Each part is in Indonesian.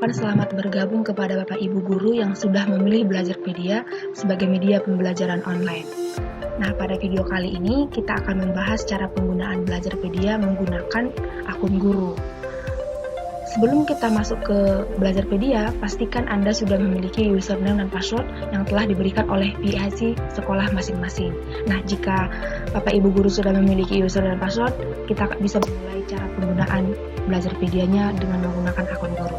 mengucapkan selamat bergabung kepada Bapak Ibu Guru yang sudah memilih Belajarpedia sebagai media pembelajaran online. Nah, pada video kali ini kita akan membahas cara penggunaan Belajarpedia menggunakan akun guru. Sebelum kita masuk ke Belajarpedia, pastikan Anda sudah memiliki username dan password yang telah diberikan oleh PIC sekolah masing-masing. Nah, jika Bapak Ibu Guru sudah memiliki username dan password, kita bisa memulai cara penggunaan Belajarpedianya dengan menggunakan akun guru.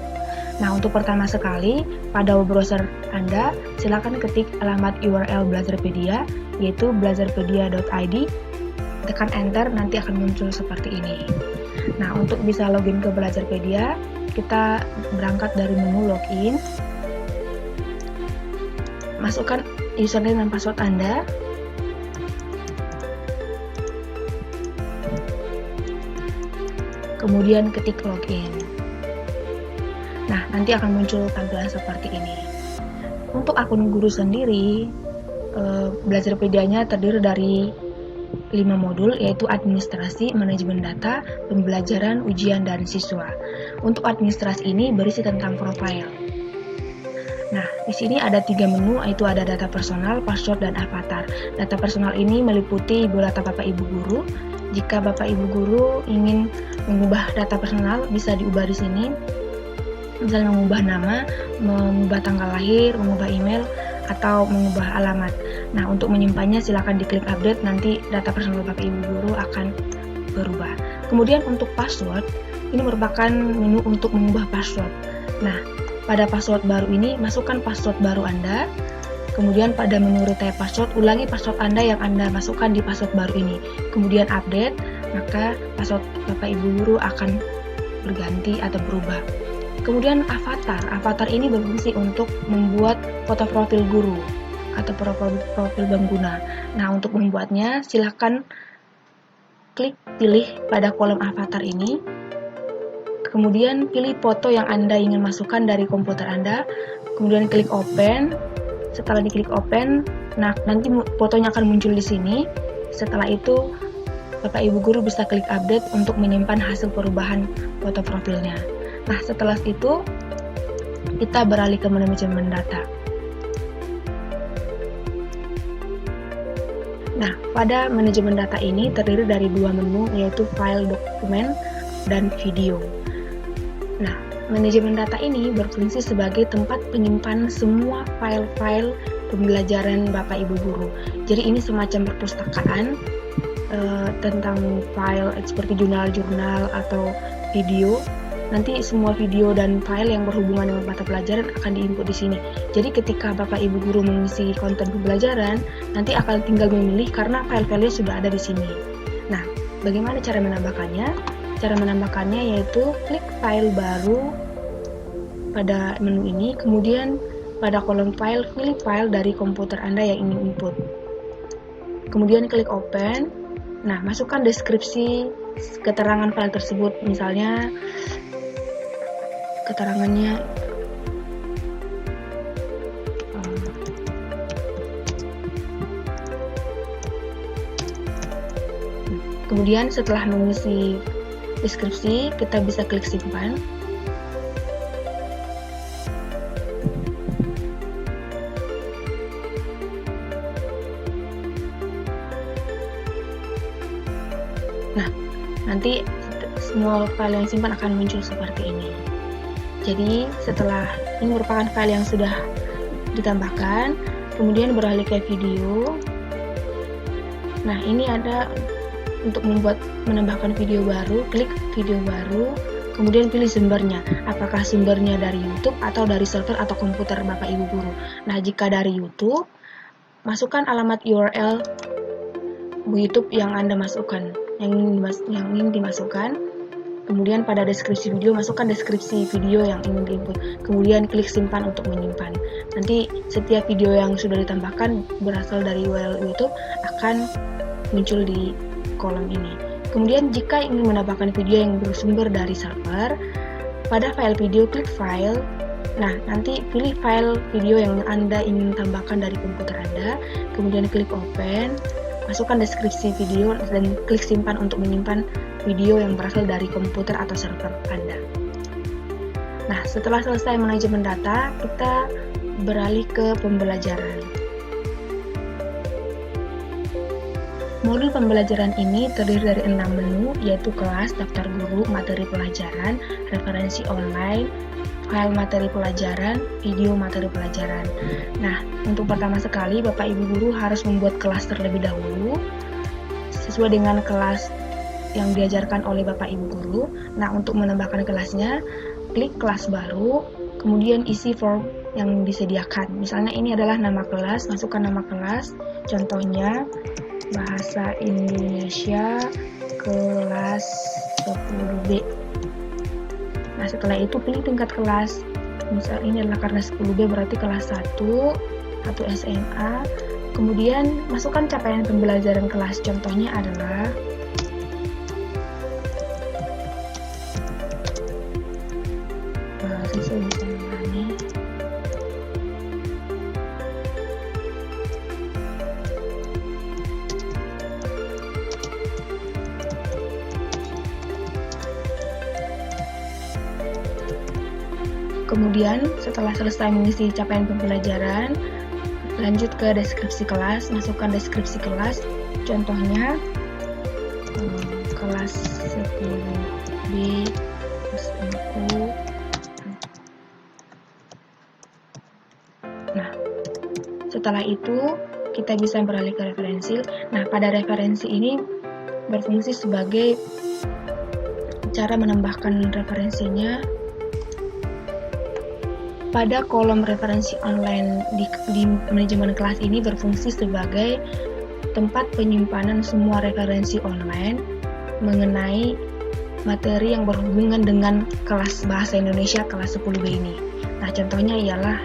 Nah, untuk pertama sekali, pada web browser Anda, silakan ketik alamat URL Belajarpedia, yaitu belajarpedia.id, tekan enter, nanti akan muncul seperti ini. Nah, untuk bisa login ke Belajarpedia, kita berangkat dari menu login, masukkan username dan password Anda, kemudian ketik login. Nah, nanti akan muncul tampilan seperti ini. Untuk akun guru sendiri, Belajarpedianya terdiri dari 5 modul, yaitu administrasi, manajemen data, pembelajaran, ujian, dan siswa. Untuk administrasi ini berisi tentang profile. Nah, di sini ada 3 menu, yaitu ada data personal, password, dan avatar. Data personal ini meliputi biodata Bapak Ibu Guru. Jika Bapak Ibu Guru ingin mengubah data personal, bisa diubah di sini. Misalnya mengubah nama, mengubah tanggal lahir, mengubah email, atau mengubah alamat. Nah, untuk menyimpannya silakan diklik update, nanti data personal Bapak Ibu Guru akan berubah. Kemudian untuk password, ini merupakan menu untuk mengubah password. Nah, pada password baru ini, masukkan password baru Anda. Kemudian pada menu retype password, ulangi password Anda yang Anda masukkan di password baru ini. Kemudian update, maka password Bapak Ibu Guru akan berganti atau berubah. Kemudian avatar ini berfungsi untuk membuat foto profil guru atau profil pengguna. Nah, untuk membuatnya silakan klik pilih pada kolom avatar ini, kemudian pilih foto yang Anda ingin masukkan dari komputer Anda, kemudian klik open. Setelah diklik open, nah nanti fotonya akan muncul di sini. Setelah itu Bapak Ibu Guru bisa klik update untuk menyimpan hasil perubahan foto profilnya. Nah, setelah itu kita beralih ke manajemen data. Nah, pada manajemen data ini terdiri dari 2 menu, yaitu file, dokumen, dan video. Nah, manajemen data ini berfungsi sebagai tempat penyimpan semua file-file pembelajaran Bapak Ibu Guru. Jadi ini semacam perpustakaan tentang file seperti jurnal-jurnal atau video. Nanti semua video dan file yang berhubungan dengan mata pelajaran akan diinput di sini. Jadi ketika Bapak Ibu Guru mengisi konten pembelajaran, nanti akan tinggal memilih karena file-filenya sudah ada di sini. Nah, bagaimana cara menambahkannya? Cara menambahkannya yaitu klik file baru pada menu ini, kemudian pada kolom file, pilih file dari komputer Anda yang ingin input. Kemudian klik open. Nah, masukkan deskripsi keterangan file tersebut, misalnya keterangannya kemudian setelah mengisi deskripsi, kita bisa klik simpan. Nah, nanti semua file yang simpan akan muncul seperti ini. Jadi setelah ini merupakan file yang sudah ditambahkan, kemudian beralih ke video. Nah, ini ada untuk menambahkan video baru, klik video baru, kemudian pilih sumbernya. Apakah sumbernya dari YouTube atau dari server atau komputer Bapak Ibu Guru. Nah, jika dari YouTube, masukkan alamat URL YouTube yang Anda masukkan, yang ingin dimasukkan. Kemudian pada deskripsi video, masukkan deskripsi video yang ingin diinput. Kemudian klik simpan untuk menyimpan. Nanti setiap video yang sudah ditambahkan berasal dari URL YouTube akan muncul di kolom ini. Kemudian jika ingin menambahkan video yang bersumber dari server, pada file video klik file. Nah, nanti pilih file video yang Anda ingin tambahkan dari komputer Anda. Kemudian klik open. Masukkan deskripsi video dan klik simpan untuk menyimpan video yang berasal dari komputer atau server Anda. Nah, setelah selesai manajemen data, kita beralih ke pembelajaran. Modul pembelajaran ini terdiri dari 6 menu, yaitu kelas, daftar guru, materi pelajaran, referensi online, file materi pelajaran, video materi pelajaran. Nah, untuk pertama sekali, Bapak Ibu Guru harus membuat kelas terlebih dahulu, sesuai dengan kelas yang diajarkan oleh Bapak Ibu Guru. Nah, untuk menambahkan kelasnya, klik kelas baru, kemudian isi form yang disediakan. Misalnya ini adalah nama kelas, masukkan nama kelas, contohnya Bahasa Indonesia kelas 10B. Nah, setelah itu pilih tingkat kelas. Misal ini adalah karena 10B berarti kelas 1 atau SMA. Kemudian masukkan capaian pembelajaran kelas. Contohnya adalah siswa bisa memahami. Kemudian setelah selesai mengisi capaian pembelajaran, lanjut ke deskripsi kelas, masukkan deskripsi kelas, contohnya kelas 10B SMU. Nah, setelah itu kita bisa beralih ke referensi. Nah, pada referensi ini berfungsi sebagai cara menambahkan referensinya. Pada kolom referensi online di manajemen kelas ini berfungsi sebagai tempat penyimpanan semua referensi online mengenai materi yang berhubungan dengan kelas Bahasa Indonesia kelas 10B ini. Nah, contohnya ialah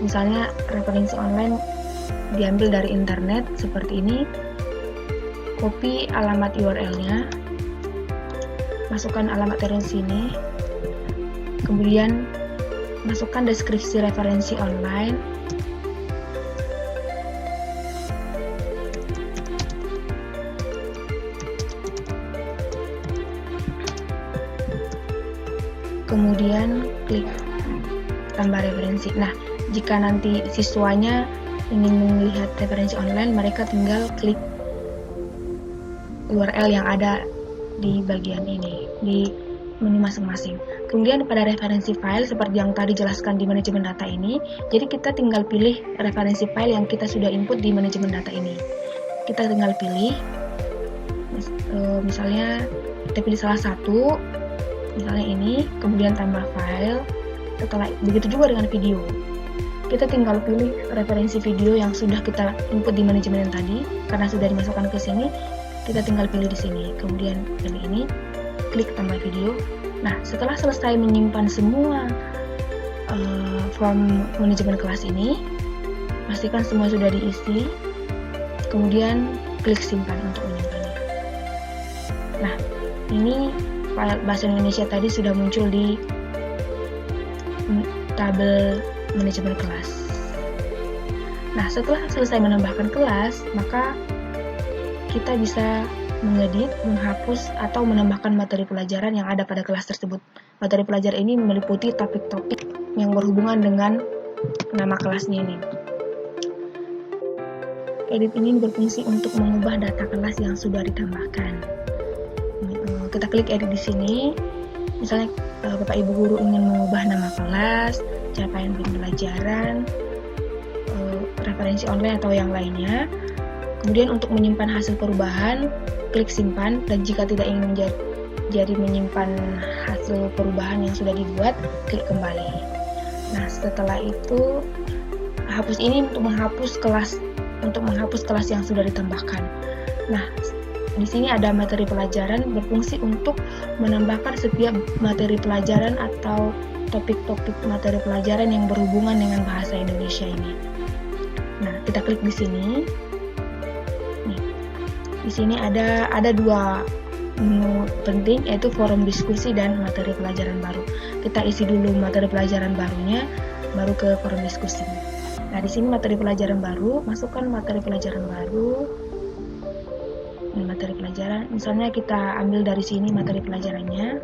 misalnya referensi online diambil dari internet seperti ini, copy alamat URL-nya, masukkan alamat referensi ini, kemudian masukkan deskripsi referensi online, kemudian klik tambah referensi. Nah, jika nanti siswanya ingin melihat referensi online, mereka tinggal klik URL yang ada di bagian ini, di menu masing-masing. Kemudian pada referensi file, seperti yang tadi jelaskan di manajemen data ini, jadi kita tinggal pilih referensi file yang kita sudah input di manajemen data ini. Kita tinggal pilih, misalnya kita pilih salah satu, misalnya ini, kemudian tambah file. Setelah begitu juga dengan video. Kita tinggal pilih referensi video yang sudah kita input di manajemen tadi, karena sudah dimasukkan ke sini, kita tinggal pilih di sini. Kemudian pilih ini, klik tambah video. Nah, setelah selesai menyimpan semua form manajemen kelas ini, pastikan semua sudah diisi, kemudian klik simpan untuk menyimpannya. Nah, ini file Bahasa Indonesia tadi sudah muncul di tabel manajemen kelas. Nah, setelah selesai menambahkan kelas, maka kita bisa mengedit, menghapus, atau menambahkan materi pelajaran yang ada pada kelas tersebut. Materi pelajaran ini meliputi topik-topik yang berhubungan dengan nama kelasnya ini. Edit ini berfungsi untuk mengubah data kelas yang sudah ditambahkan. Kita klik edit di sini. Misalnya Bapak Ibu Guru ingin mengubah nama kelas, capaian pembelajaran, referensi online atau yang lainnya. Kemudian untuk menyimpan hasil perubahan, klik simpan, dan jika tidak ingin jadi menyimpan hasil perubahan yang sudah dibuat, klik kembali. Nah, setelah itu hapus ini untuk menghapus kelas yang sudah ditambahkan. Nah, di sini ada materi pelajaran berfungsi untuk menambahkan setiap materi pelajaran atau topik-topik materi pelajaran yang berhubungan dengan bahasa Indonesia ini. Nah, kita klik di sini. Di sini ada dua menu penting, yaitu forum diskusi dan materi pelajaran baru. Kita isi dulu materi pelajaran barunya, baru ke forum diskusi. Nah, di sini materi pelajaran baru, masukkan materi pelajaran baru. Ini materi pelajaran, misalnya kita ambil dari sini materi pelajarannya.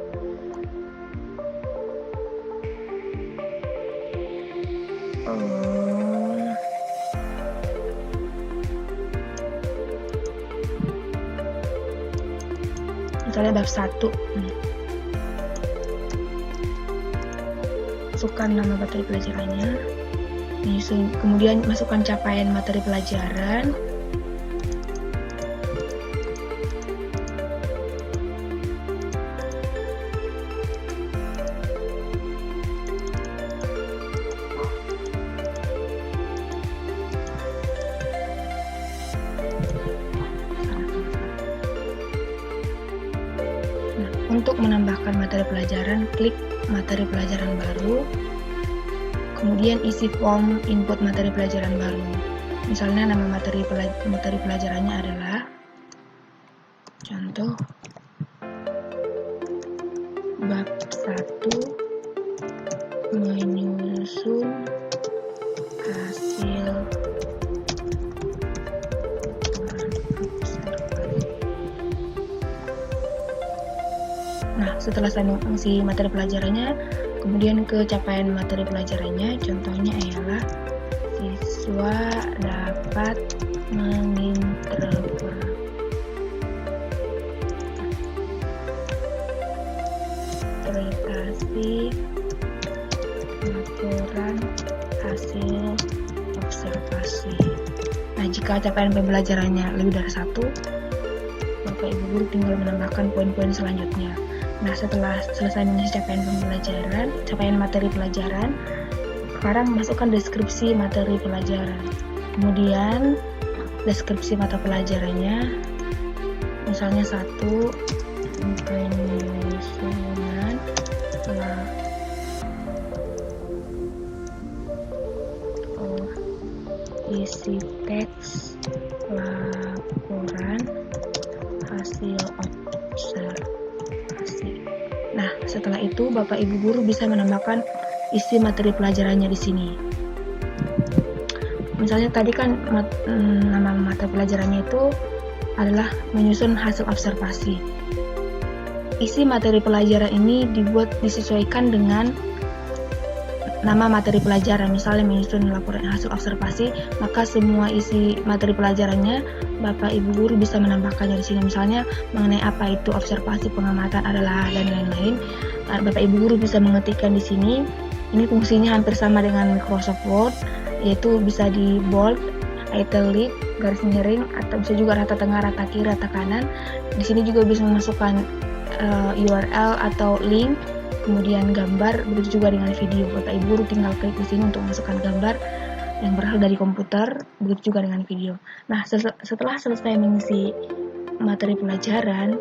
misalnya bab 1. Masukkan nama materi pelajarannya, kemudian masukkan capaian materi pelajaran, untuk menambahkan materi pelajaran, klik materi pelajaran baru, kemudian isi form input materi pelajaran baru. Misalnya nama materi pelajarannya adalah contoh bab 1 menyusun hasil Nah, setelah saya mengisi materi pelajarannya, kemudian ke capaian materi pelajarannya, contohnya ialah siswa dapat menginterpretasi laporan hasil observasi. Nah, jika capaian pembelajarannya lebih dari 1, Bapak Ibu guru tinggal menambahkan poin-poin selanjutnya. Nah, setelah selesai mengisi capaian materi pelajaran, sekarang masukkan deskripsi materi pelajaran. Kemudian deskripsi mata pelajarannya, misalnya 1, penyusunan isi teks laporan hasil observasi. Nah, setelah itu Bapak Ibu guru bisa menambahkan isi materi pelajarannya di sini. Misalnya tadi kan nama mata pelajarannya itu adalah menyusun hasil observasi. Isi materi pelajaran ini disesuaikan dengan nama materi pelajaran. Misalnya menyusun laporan hasil observasi, maka semua isi materi pelajarannya Bapak Ibu guru bisa menambahkannya di sini. Misalnya mengenai apa itu observasi, pengamatan adalah, dan lain-lain. Bapak Ibu guru bisa mengetikkan di sini. Ini fungsinya hampir sama dengan Microsoft Word, yaitu bisa di bold, italic, garis miring, atau bisa juga rata tengah, rata kiri, rata kanan. Di sini juga bisa memasukkan URL atau link, kemudian gambar, begitu juga dengan video. Bapak Ibu guru tinggal klik di sini untuk masukkan gambar yang berasal dari komputer, begitu juga dengan video. Nah, setelah selesai mengisi materi pelajaran,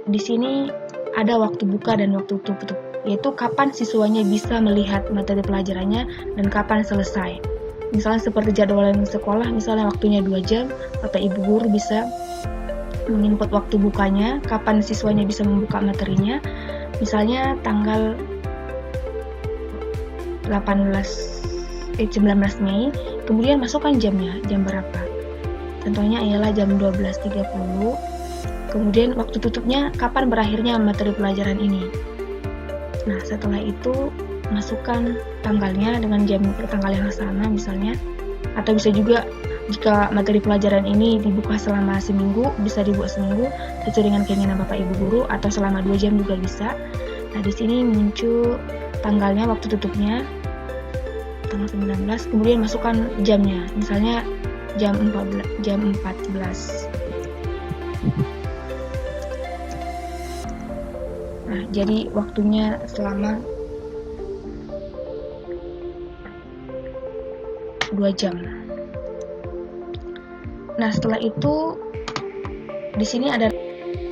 di sini ada waktu buka dan waktu tutup, yaitu kapan siswanya bisa melihat materi pelajarannya dan kapan selesai. Misalnya seperti jadwal sekolah, misalnya waktunya 2 jam, Bapak Ibu guru bisa menginput waktu bukanya, kapan siswanya bisa membuka materinya. Misalnya tanggal 19 Mei, kemudian masukkan jamnya, jam berapa. Contohnya ialah jam 12.30. Kemudian waktu tutupnya, kapan berakhirnya materi pelajaran ini. Nah, setelah itu masukkan tanggalnya dengan tanggal yang sama misalnya. Atau bisa juga jika materi pelajaran ini dibuka selama seminggu, bisa dibuat seminggu sesuai dengan keinginan Bapak Ibu guru, atau selama 2 jam juga bisa. Nah, di sini muncul tanggalnya, waktu tutupnya tanggal 19, kemudian masukkan jamnya, misalnya jam 14. Nah, jadi waktunya selama 2 jam. Nah, setelah itu di sini ada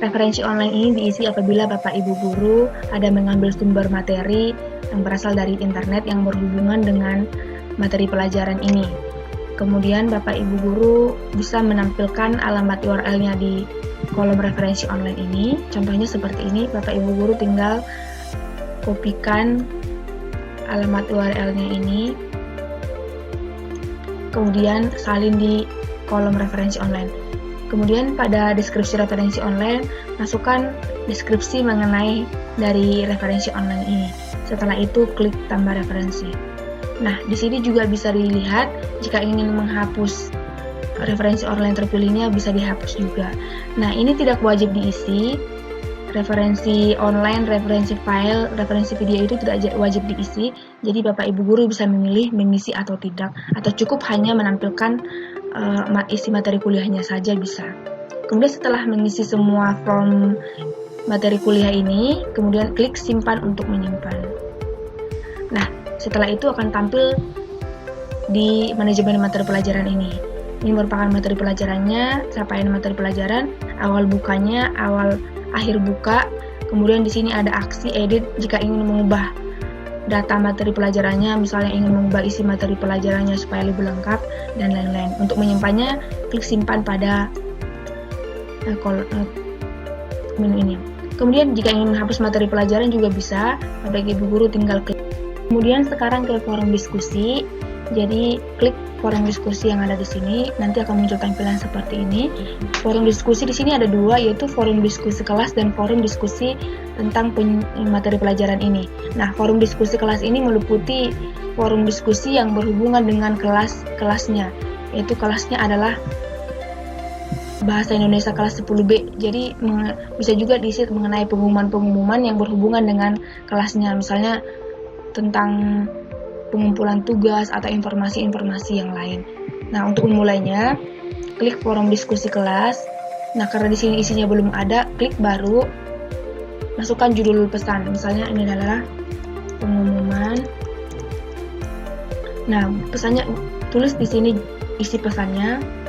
referensi online ini diisi apabila Bapak Ibu guru ada mengambil sumber materi yang berasal dari internet yang berhubungan dengan materi pelajaran ini. Kemudian Bapak Ibu guru bisa menampilkan alamat URL-nya di kolom referensi online ini. Contohnya seperti ini, Bapak Ibu guru tinggal kopikan alamat URL-nya ini, kemudian salin di kolom referensi online. Kemudian pada deskripsi referensi online, masukkan deskripsi mengenai dari referensi online ini. Setelah itu klik tambah referensi. Nah, di sini juga bisa dilihat jika ingin menghapus referensi online terpilihnya bisa dihapus juga. Nah, ini tidak wajib diisi. referensi online, referensi file, referensi video itu tidak wajib diisi. Jadi Bapak Ibu guru bisa memilih mengisi atau tidak, atau cukup hanya menampilkan isi materi kuliahnya saja bisa. Kemudian setelah mengisi semua form materi kuliah ini, kemudian klik simpan untuk menyimpan. Nah, setelah itu akan tampil di manajemen materi pelajaran ini. Ini merupakan materi pelajarannya, capaian materi pelajaran, awal bukanya, akhir buka, kemudian di sini ada aksi edit jika ingin mengubah data materi pelajarannya, misalnya ingin mengubah isi materi pelajarannya supaya lebih lengkap, dan lain-lain. Untuk menyimpannya, klik simpan pada menu ini. Kemudian jika ingin menghapus materi pelajaran juga bisa, Bapak Ibu guru tinggal klik. Kemudian sekarang ke forum diskusi. Jadi klik forum diskusi yang ada di sini, nanti akan muncul tampilan seperti ini. Forum diskusi di sini ada dua, yaitu forum diskusi kelas dan forum diskusi tentang materi pelajaran ini. Nah, forum diskusi kelas ini meliputi forum diskusi yang berhubungan dengan kelasnya, yaitu kelasnya adalah Bahasa Indonesia kelas 10B. Jadi bisa juga diisi mengenai pengumuman-pengumuman yang berhubungan dengan kelasnya, misalnya tentang pengumpulan tugas atau informasi-informasi yang lain. Nah, untuk memulainya, klik forum diskusi kelas. Nah, karena di sini isinya belum ada, klik baru, masukkan judul pesan. Misalnya ini adalah pengumuman. Nah, pesannya tulis di sini isi pesannya.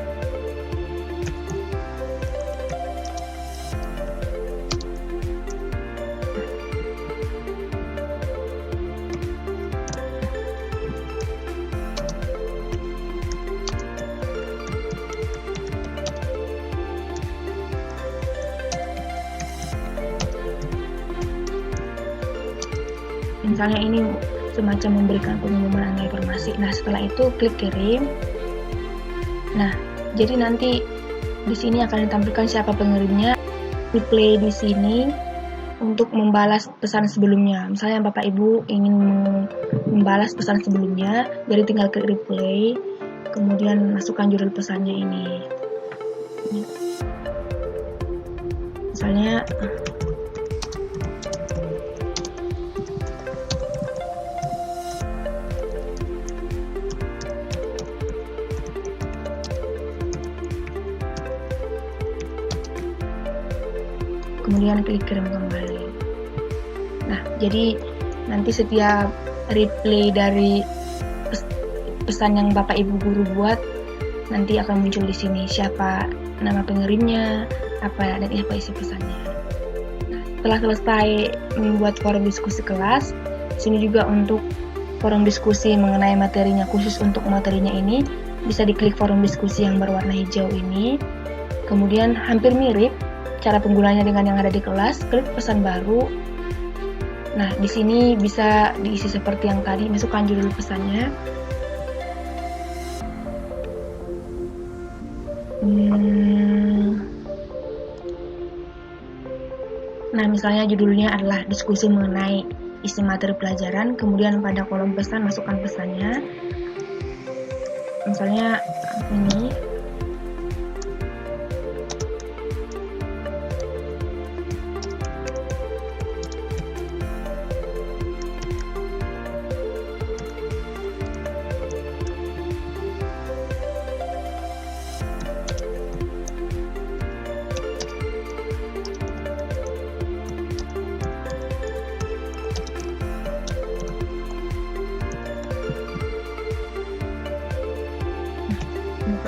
Misalnya ini semacam memberikan pengumuman atau informasi. Nah, setelah itu klik kirim. Nah, jadi nanti di sini akan ditampilkan siapa pengirimnya. Replay di sini untuk membalas pesan sebelumnya. Misalnya Bapak Ibu ingin membalas pesan sebelumnya, jadi tinggal klik replay, kemudian masukkan judul pesannya ini. Misalnya kemudian klik kirim kembali. Nah, jadi nanti setiap replay dari pesan yang Bapak Ibu guru buat nanti akan muncul di sini siapa nama pengirimnya, apa dan apa isi pesannya. Nah, setelah selesai membuat forum diskusi kelas, sini juga untuk forum diskusi mengenai materinya, khusus untuk materinya ini bisa diklik forum diskusi yang berwarna hijau ini. Kemudian hampir mirip cara penggunanya dengan yang ada di kelas, klik pesan baru. Nah, di sini bisa diisi seperti yang tadi, masukkan judul pesannya. Nah, misalnya judulnya adalah diskusi mengenai isi materi pelajaran, kemudian pada kolom pesan masukkan pesannya. Misalnya ini.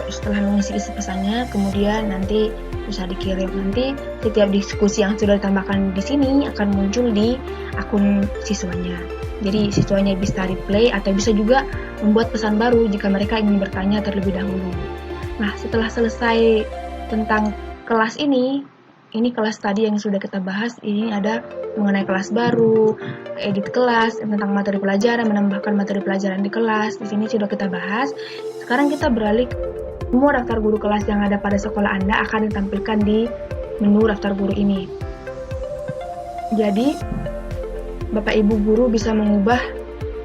Setelah mengisi isi pesannya, kemudian nanti bisa dikirim. Nanti setiap diskusi yang sudah ditambahkan di sini akan muncul di akun siswanya. Jadi siswanya bisa replay atau bisa juga membuat pesan baru jika mereka ingin bertanya terlebih dahulu. Nah, setelah selesai tentang kelas ini kelas tadi yang sudah kita bahas. Ini ada mengenai kelas baru, edit kelas, tentang materi pelajaran, menambahkan materi pelajaran di kelas. Di sini sudah kita bahas. Sekarang kita beralih ke semua daftar guru kelas yang ada pada sekolah Anda akan ditampilkan di menu daftar guru ini. Jadi, Bapak Ibu guru bisa mengubah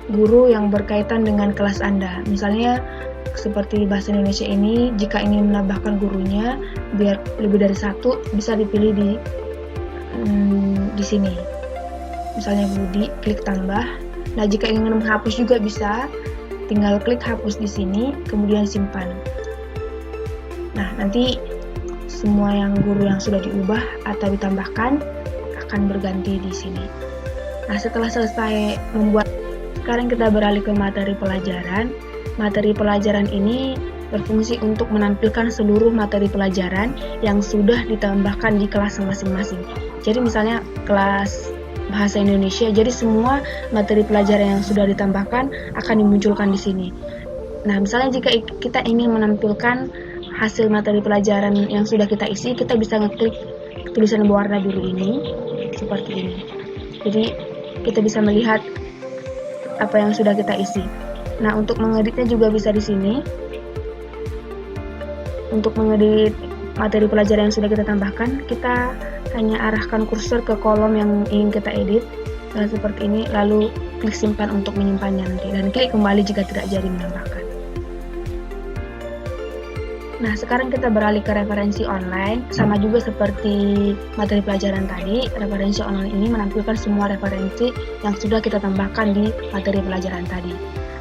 guru yang berkaitan dengan kelas Anda. Misalnya, seperti Bahasa Indonesia ini, jika ingin menambahkan gurunya, biar lebih dari satu, bisa dipilih di di sini. Misalnya Budi, klik tambah. Nah, jika ingin menghapus juga bisa, tinggal klik hapus di sini, kemudian simpan. Nah, nanti semua guru yang sudah diubah atau ditambahkan akan berganti di sini. Nah, setelah selesai membuat, sekarang kita beralih ke materi pelajaran. Materi pelajaran ini berfungsi untuk menampilkan seluruh materi pelajaran yang sudah ditambahkan di kelas masing-masing. Jadi misalnya kelas Bahasa Indonesia, jadi semua materi pelajaran yang sudah ditambahkan akan dimunculkan di sini. Nah, misalnya jika kita ingin menampilkan hasil materi pelajaran yang sudah kita isi, kita bisa ngeklik tulisan berwarna biru ini, seperti ini. Jadi, kita bisa melihat apa yang sudah kita isi. Nah, untuk mengeditnya juga bisa di sini. Untuk mengedit materi pelajaran yang sudah kita tambahkan, kita hanya arahkan kursor ke kolom yang ingin kita edit, seperti ini, lalu klik simpan untuk menyimpannya nanti, dan klik kembali jika tidak jadi menambahkan. Nah, sekarang kita beralih ke referensi online, sama juga seperti materi pelajaran tadi. Referensi online ini menampilkan semua referensi yang sudah kita tambahkan di materi pelajaran tadi.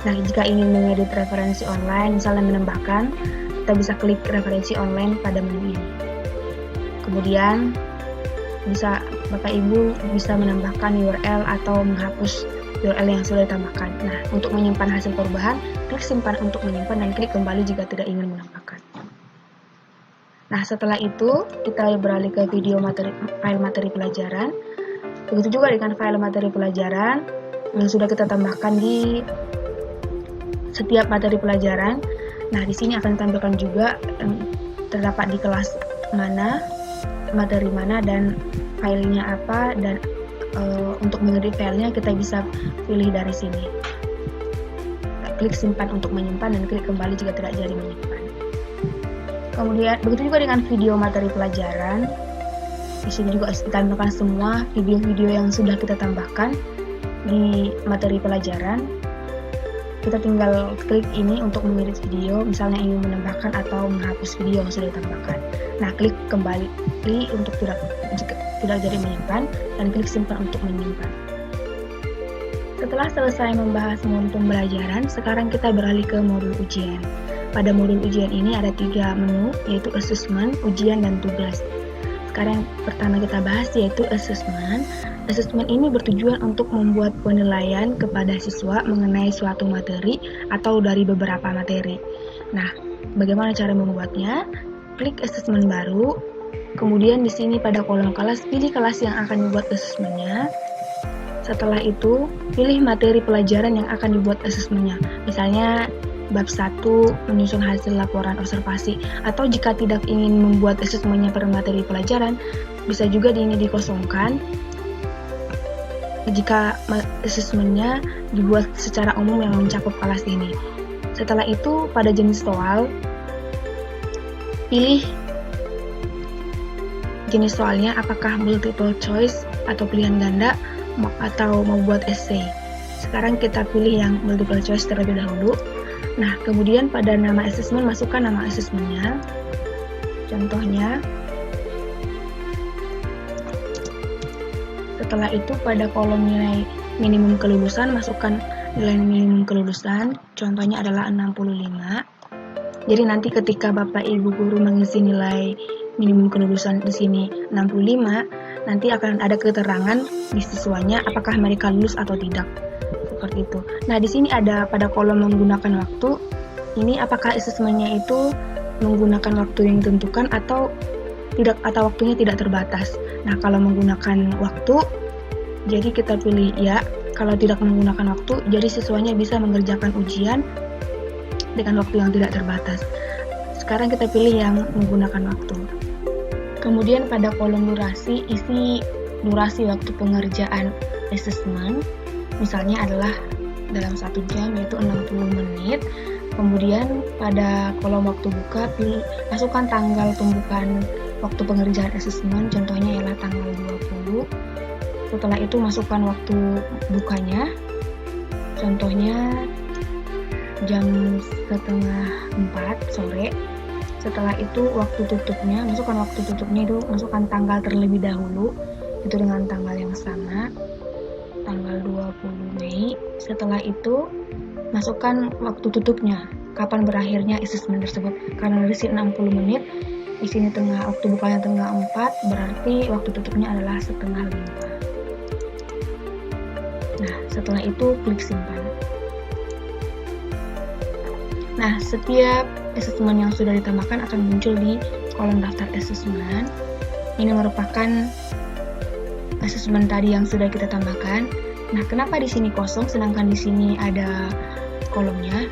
Nah, jika ingin mengedit referensi online, misalnya menambahkan, kita bisa klik referensi online pada menu ini. Kemudian, Bapak Ibu bisa menambahkan URL atau menghapus URL yang sudah ditambahkan. Nah, untuk menyimpan hasil perubahan, klik simpan untuk menyimpan dan klik kembali jika tidak ingin menambahkan. Nah, setelah itu kita beralih ke video file materi pelajaran. Begitu juga dengan file materi pelajaran yang sudah kita tambahkan di setiap materi pelajaran. Nah, di sini akan ditampilkan juga terdapat di kelas mana, materi mana, dan filenya apa, dan untuk mengedit filenya kita bisa pilih dari sini. Klik simpan untuk menyimpan dan klik kembali jika tidak jadi menyimpan. Kemudian begitu juga dengan video materi pelajaran. Di sini juga ditampilkan semua video-video yang sudah kita tambahkan di materi pelajaran. Kita tinggal klik ini untuk mengedit video, misalnya ingin menambahkan atau menghapus video yang sudah ditambahkan. Nah, klik kembali untuk tidak jadi menyimpan, dan klik simpan untuk menyimpan. Setelah selesai membahas modul pembelajaran, sekarang kita beralih ke modul ujian. Pada modul ujian ini ada 3 menu, yaitu assessment, ujian, dan tugas. Sekarang yang pertama kita bahas yaitu assessment. Assessment ini bertujuan untuk membuat penilaian kepada siswa mengenai suatu materi atau dari beberapa materi. Nah, bagaimana cara membuatnya? Klik assessment baru, kemudian di sini pada kolom kelas, pilih kelas yang akan dibuat assessmentnya. Setelah itu, pilih materi pelajaran yang akan dibuat assessmentnya. Misalnya, bab 1 menyusun hasil laporan observasi, atau jika tidak ingin membuat assessmentnya per materi pelajaran, bisa juga ini dikosongkan jika assessmentnya dibuat secara umum yang mencakup kelas ini. Setelah itu, pada jenis soal, pilih jenis soalnya apakah multiple choice atau pilihan ganda atau mau buat essay. Sekarang kita pilih yang multiple choice terlebih dahulu. Nah, kemudian pada nama assessment, masukkan nama assessmentnya. Contohnya, setelah itu pada kolom nilai minimum kelulusan, masukkan nilai minimum kelulusan. Contohnya adalah 65. Jadi nanti ketika Bapak Ibu guru mengisi nilai minimum kelulusan di sini 65, nanti akan ada keterangan di siswanya apakah mereka lulus atau tidak. Seperti itu. Nah, di sini ada pada kolom menggunakan waktu. Ini apakah assessmentnya itu menggunakan waktu yang ditentukan atau tidak, atau waktunya tidak terbatas. Nah, kalau menggunakan waktu, jadi kita pilih ya. Kalau tidak menggunakan waktu, jadi siswanya bisa mengerjakan ujian dengan waktu yang tidak terbatas. Sekarang kita pilih yang menggunakan waktu. Kemudian pada kolom durasi, isi durasi waktu pengerjaan assessment. Misalnya adalah dalam 1 jam, yaitu 60 menit. Kemudian pada kolom waktu buka, masukkan tanggal pembukaan waktu pengerjaan assessment, contohnya ialah tanggal 20. Setelah itu masukkan waktu bukanya, contohnya jam 3:30 sore. Setelah itu waktu tutupnya, masukkan waktu tutupnya itu, masukkan tanggal terlebih dahulu, itu dengan tanggal yang sama, tanggal 20 Mei. Setelah itu, masukkan waktu tutupnya, kapan berakhirnya assessment tersebut. Karena di sini 60 menit, di sini waktu bukanya tengah 4, berarti waktu tutupnya adalah setengah 5. Nah, setelah itu klik simpan. Nah, setiap assessment yang sudah ditambahkan akan muncul di kolom daftar assessment. Ini merupakan assessment tadi yang sudah kita tambahkan. Nah, kenapa di sini kosong sedangkan di sini ada kolomnya,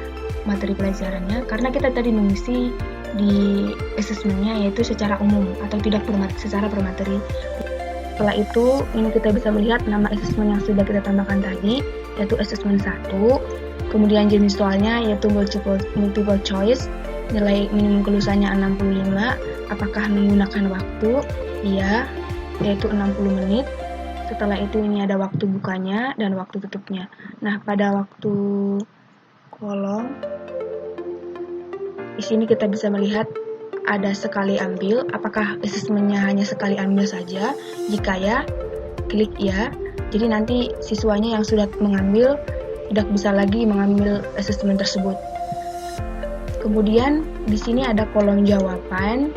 materi pelajarannya? Karena kita tadi mengisi di assessmentnya yaitu secara umum atau tidak secara bermateri. Setelah itu, ini kita bisa melihat nama assessment yang sudah kita tambahkan tadi, yaitu assessment 1. Kemudian jenis soalnya yaitu multiple choice, nilai minimum kelulusannya 65, apakah menggunakan waktu? Iya, yaitu 60 menit. Setelah itu ini ada waktu bukanya dan waktu tutupnya. Nah, pada waktu kolom, di sini kita bisa melihat ada sekali ambil, apakah assessmentnya hanya sekali ambil saja? Jika ya, klik ya. Jadi nanti siswanya yang sudah mengambil tidak bisa lagi mengambil assessment tersebut. Kemudian di sini ada kolom jawaban.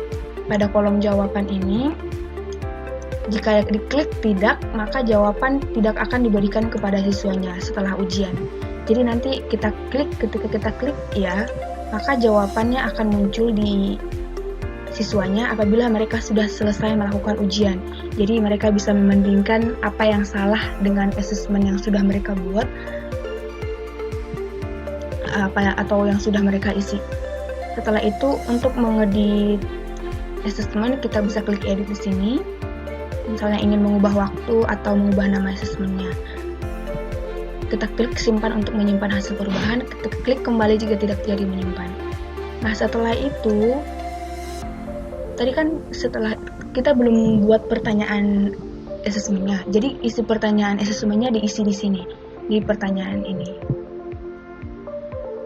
Pada kolom jawaban ini, jika diklik tidak, maka jawaban tidak akan diberikan kepada siswanya setelah ujian. Jadi nanti ketika kita klik ya, maka jawabannya akan muncul di siswanya apabila mereka sudah selesai melakukan ujian. Jadi mereka bisa membandingkan apa yang salah dengan assessment yang sudah mereka buat atau yang sudah mereka isi. Setelah itu untuk mengedit assessment kita bisa klik edit di sini. Misalnya ingin mengubah waktu atau mengubah nama assessmentnya. Kita klik simpan untuk menyimpan hasil perubahan. Kita klik kembali jika tidak jadi menyimpan. Nah, setelah itu tadi kan setelah kita belum buat pertanyaan assessmentnya. Jadi isi pertanyaan assessmentnya diisi di sini di pertanyaan ini.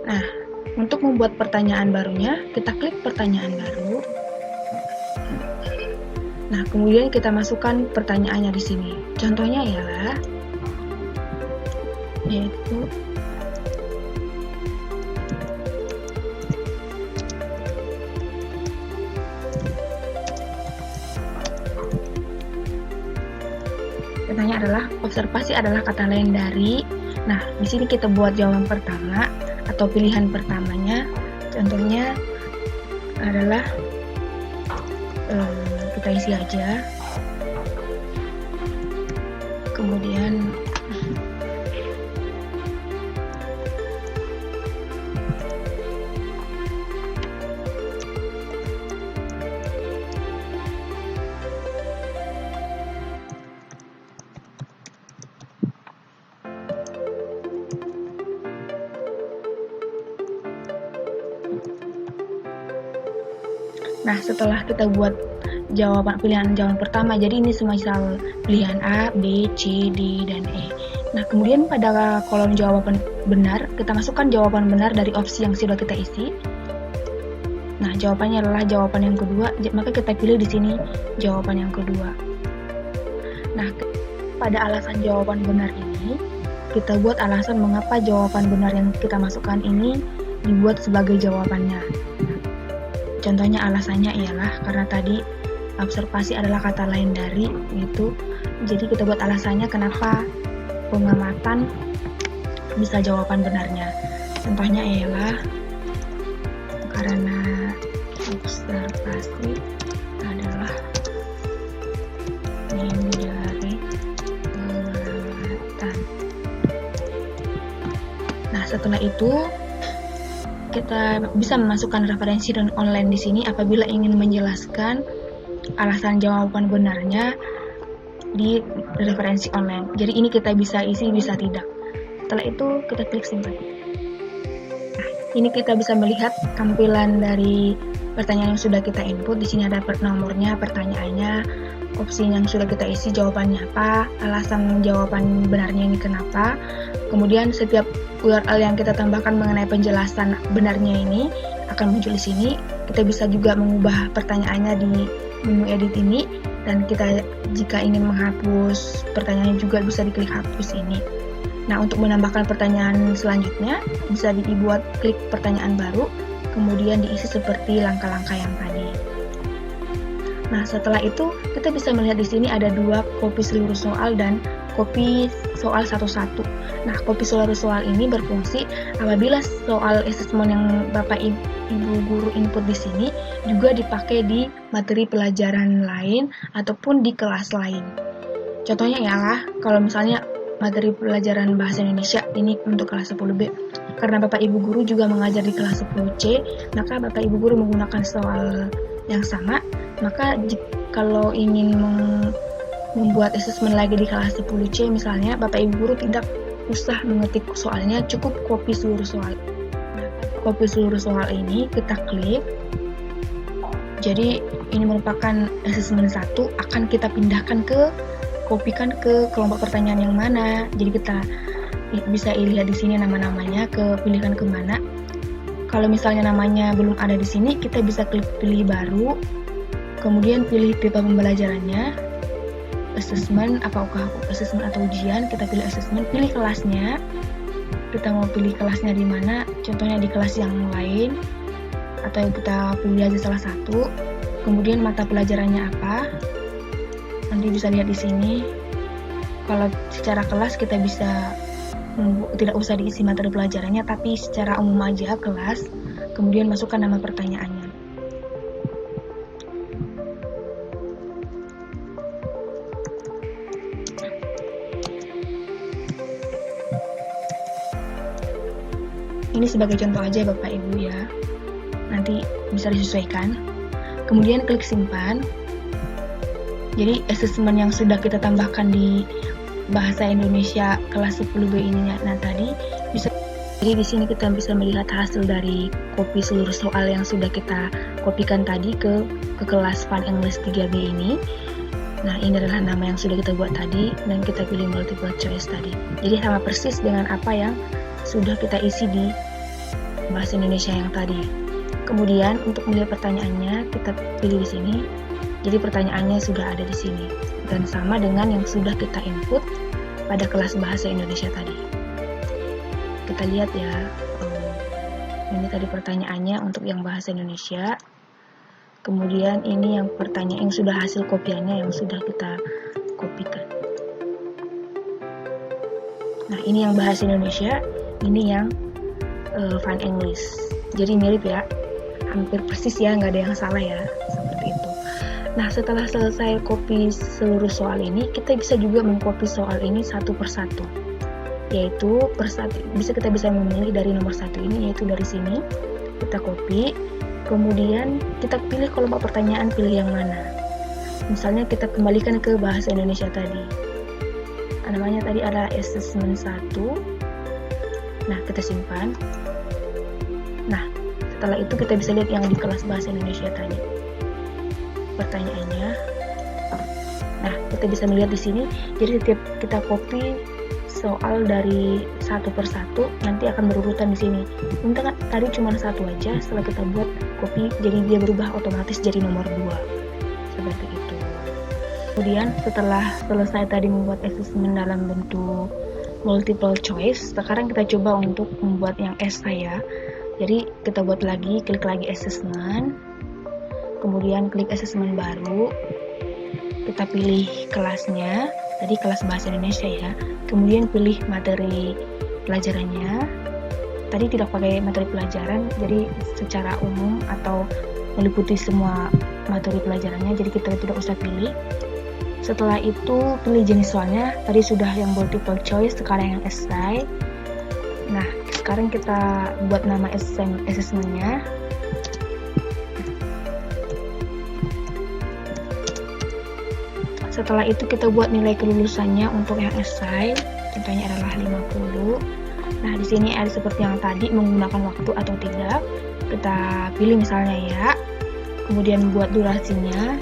Nah, untuk membuat pertanyaan barunya, kita klik pertanyaan baru. Nah, kemudian kita masukkan pertanyaannya di sini. Contohnya ialah yaitu pertanyaan adalah observasi adalah kata lain dari. Nah, di sini kita buat jawaban pertama atau pilihan pertamanya. Contohnya adalah kita isi aja. Kemudian nah, setelah kita buat pilihan jawaban pertama, jadi ini semisal pilihan A, B, C, D, dan E. Nah, kemudian pada kolom jawaban benar, kita masukkan jawaban benar dari opsi yang sudah kita isi. Nah, jawabannya adalah jawaban yang kedua, maka kita pilih di sini jawaban yang kedua. Nah, pada alasan jawaban benar ini, kita buat alasan mengapa jawaban benar yang kita masukkan ini dibuat sebagai jawabannya. Contohnya alasannya ialah karena tadi observasi adalah kata lain dari gitu. Jadi kita buat alasannya kenapa pengamatan bisa jawaban benarnya. Contohnya ialah karena observasi adalah dari pengamatan. Nah, setelah itu kita bisa memasukkan referensi dan online di sini apabila ingin menjelaskan alasan jawaban benarnya di referensi online. Jadi ini kita bisa isi, bisa tidak. Setelah itu kita klik simpan. Nah, ini kita bisa melihat tampilan dari pertanyaan yang sudah kita input. Di sini ada nomornya, pertanyaannya, opsi yang sudah kita isi, jawabannya apa, alasan jawaban benarnya ini kenapa. Kemudian setiap URL yang kita tambahkan mengenai penjelasan benarnya ini akan muncul di sini. Kita bisa juga mengubah pertanyaannya di menu edit ini. Dan kita jika ingin menghapus pertanyaan juga bisa diklik hapus ini. Nah, untuk menambahkan pertanyaan selanjutnya bisa dibuat klik pertanyaan baru, kemudian diisi seperti langkah-langkah yang tadi. Nah, setelah itu kita bisa melihat di sini ada 2 kopi seluruh soal dan kopi soal satu-satu. Nah, kopi seluruh soal ini berfungsi apabila soal asesmen yang Bapak Ibu guru input di sini juga dipakai di materi pelajaran lain ataupun di kelas lain. Contohnya ialah kalau misalnya materi pelajaran bahasa Indonesia ini untuk kelas 10B. Karena Bapak Ibu guru juga mengajar di kelas 10C, maka Bapak Ibu guru menggunakan soal yang sama. Maka kalau ingin membuat asesmen lagi di kelas 10C misalnya, Bapak Ibu guru tidak usah mengetik soalnya, cukup copy seluruh soal. Copy seluruh soal ini kita klik. Jadi ini merupakan asesmen 1, akan kita pindahkan kopikan ke kelompok pertanyaan yang mana. Jadi kita bisa lihat di sini nama-namanya, pilihkan ke mana. Kalau misalnya namanya belum ada di sini, kita bisa klik pilih baru. Kemudian pilih tipe pembelajarannya, assessment, apakah assessment atau ujian, kita pilih assessment, pilih kelasnya, kita mau pilih kelasnya di mana, contohnya di kelas yang lain, atau kita pilih aja salah satu, kemudian mata pelajarannya apa, nanti bisa lihat di sini. Kalau secara kelas kita bisa tidak usah diisi materi pelajarannya, tapi secara umum aja kelas, kemudian masukkan nama pertanyaannya. Ini sebagai contoh aja Bapak Ibu ya, nanti bisa disesuaikan. Kemudian klik simpan. Jadi asesmen yang sudah kita tambahkan di bahasa Indonesia kelas 10B ini tadi bisa. Jadi di sini kita bisa melihat hasil dari copy seluruh soal yang sudah kita kopikan tadi ke kelas Fun English 3B ini. Nah, ini adalah nama yang sudah kita buat tadi dan kita pilih multiple choice tadi. Jadi sama persis dengan apa yang sudah kita isi di bahasa Indonesia yang tadi. Kemudian untuk melihat pertanyaannya kita pilih di sini. Jadi pertanyaannya sudah ada di sini dan sama dengan yang sudah kita input pada kelas bahasa Indonesia tadi. Kita lihat ya, ini tadi pertanyaannya untuk yang bahasa Indonesia. Kemudian ini yang pertanyaan yang sudah hasil kopiannya yang sudah kita kopikan. Nah, ini yang bahasa Indonesia, ini yang Fun English. Jadi mirip ya, hampir persis ya, nggak ada yang salah ya, seperti itu. Nah, setelah selesai copy seluruh soal ini, kita bisa juga mengcopy soal ini satu persatu. Yaitu kita bisa memilih dari nomor 1 ini, yaitu dari sini kita copy, kemudian kita pilih kelompok pertanyaan, pilih yang mana. Misalnya kita kembalikan ke bahasa Indonesia tadi. Namanya tadi adalah assessment 1. Nah, kita simpan. Nah, setelah itu kita bisa lihat yang di kelas bahasa Indonesia tadi. Pertanyaannya. Nah, kita bisa melihat di sini. Jadi setiap kita copy soal dari satu persatu, nanti akan berurutan di sini. Ini kan tadi cuma satu aja, setelah kita buat copy, jadi dia berubah otomatis jadi nomor 2. Seperti itu. Kemudian setelah selesai tadi membuat assessment dalam bentuk multiple choice, sekarang kita coba untuk membuat yang esai ya. Jadi kita buat lagi, klik lagi assessment, kemudian klik assessment baru, kita pilih kelasnya, tadi kelas bahasa Indonesia ya, kemudian pilih materi pelajarannya, tadi tidak pakai materi pelajaran, jadi secara umum atau meliputi semua materi pelajarannya, jadi kita tidak usah pilih. Setelah itu pilih jenis soalnya, tadi sudah yang multiple choice, sekarang yang essay. Nah, sekarang kita buat nama assessment-nya. Setelah itu kita buat nilai kelulusannya untuk yang essay, contohnya adalah 50. Nah, di sini ada seperti yang tadi, menggunakan waktu atau tidak. Kita pilih misalnya ya. Kemudian buat durasinya,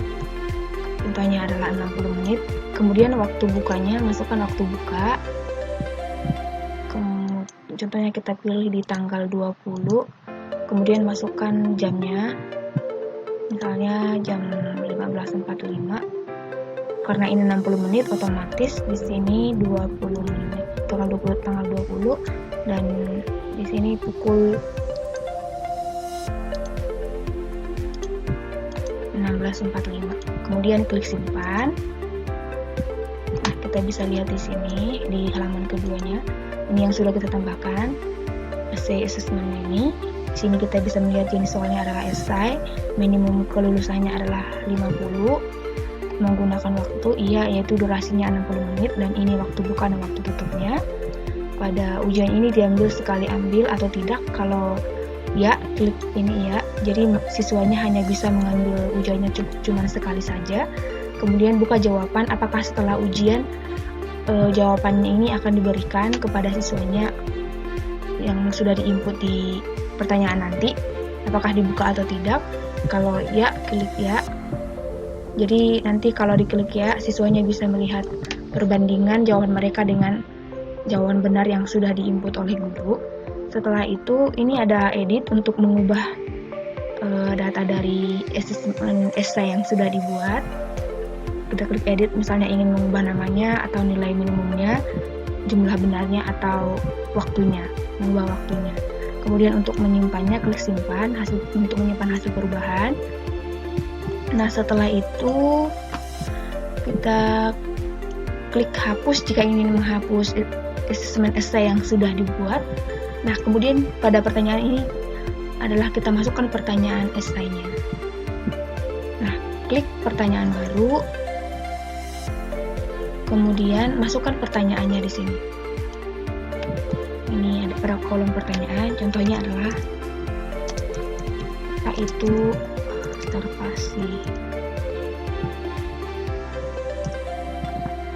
contohnya adalah 60 menit. Kemudian waktu bukanya, masukkan waktu buka. Contohnya kita pilih di tanggal 20. Kemudian masukkan jamnya. Misalnya jam 15.45. karena ini 60 menit otomatis di sini 20 menit, tanggal 20 dan di sini pukul 16.45. Kemudian klik simpan. Nah, kita bisa lihat di sini di halaman keduanya. Ini yang sudah kita tambahkan. Essay assessment ini. Di sini kita bisa melihat jenis soalnya adalah esai, minimum kelulusannya adalah 50, menggunakan waktu yaitu durasinya 60 menit dan ini waktu buka dan waktu tutupnya. Pada ujian ini diambil sekali ambil atau tidak. Kalau ya, klik ini ya. Jadi siswanya hanya bisa mengambil ujiannya cuma sekali saja. Kemudian buka jawaban, apakah setelah ujian jawabannya ini akan diberikan kepada siswanya yang sudah diinput di pertanyaan nanti, apakah dibuka atau tidak. Kalau ya, klik ya. Jadi nanti kalau diklik ya, siswanya bisa melihat perbandingan jawaban mereka dengan jawaban benar yang sudah diinput oleh guru. Setelah itu, ini ada edit untuk mengubah data dari essay yang sudah dibuat. Kita klik edit, misalnya ingin mengubah namanya atau nilai minimumnya, jumlah benarnya atau waktunya, mengubah waktunya. Kemudian untuk menyimpannya, klik simpan untuk menyimpan hasil perubahan. Nah, setelah itu kita klik hapus jika ingin menghapus asesmen essay yang sudah dibuat. Nah, kemudian pada pertanyaan ini adalah kita masukkan pertanyaan essay-nya. Nah, klik pertanyaan baru. Kemudian masukkan pertanyaannya di sini. Ini ada pada kolom pertanyaan. Contohnya adalah apa itu observasi.